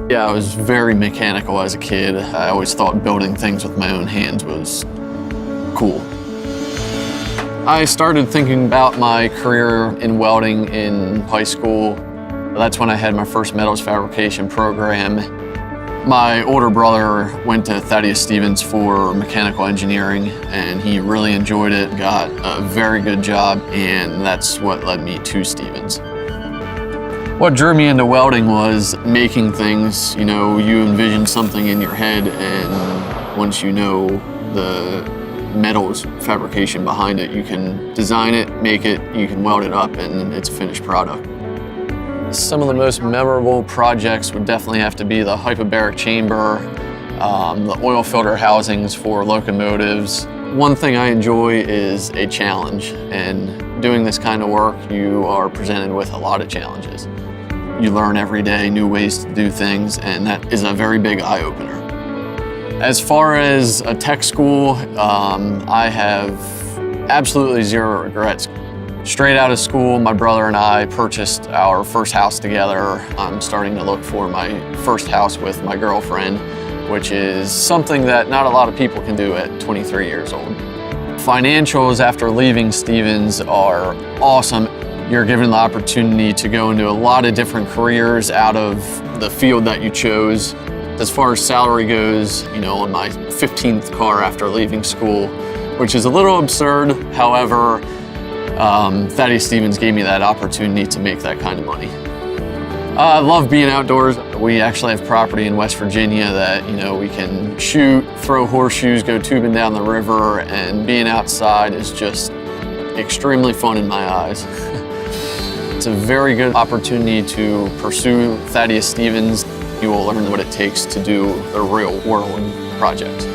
Yeah, I was very mechanical as a kid. I always thought building things with my own hands was cool. I started thinking about my career in welding in high school. That's when I had my first metals fabrication program. My older brother went to Thaddeus Stevens for mechanical engineering, and he really enjoyed it, got a very good job, and that's what led me to Stevens. What drew me into welding was making things. You know, you envision something in your head, and once you know the metals fabrication behind it, you can design it, make it, you can weld it up, and it's a finished product. Some of the most memorable projects would definitely have to be the hyperbaric chamber, the oil filter housings for locomotives. One thing I enjoy is a challenge, and doing this kind of work, you are presented with a lot of challenges. You learn every day new ways to do things, and that is a very big eye-opener. As far as a tech school, I have absolutely zero regrets. Straight out of school, my brother and I purchased our first house together. I'm starting to look for my first house with my girlfriend, which is something that not a lot of people can do at 23 years old. Financials after leaving Stevens are awesome. You're given the opportunity to go into a lot of different careers out of the field that you chose. As far as salary goes, you know, on my 15th car after leaving school, which is a little absurd. However, Thaddeus Stevens gave me that opportunity to make that kind of money. I love being outdoors. We actually have property in West Virginia that, you know, we can shoot, throw horseshoes, go tubing down the river, and being outside is just extremely fun in my eyes. It's a very good opportunity to pursue Thaddeus Stevens. You will learn what it takes to do the real world project.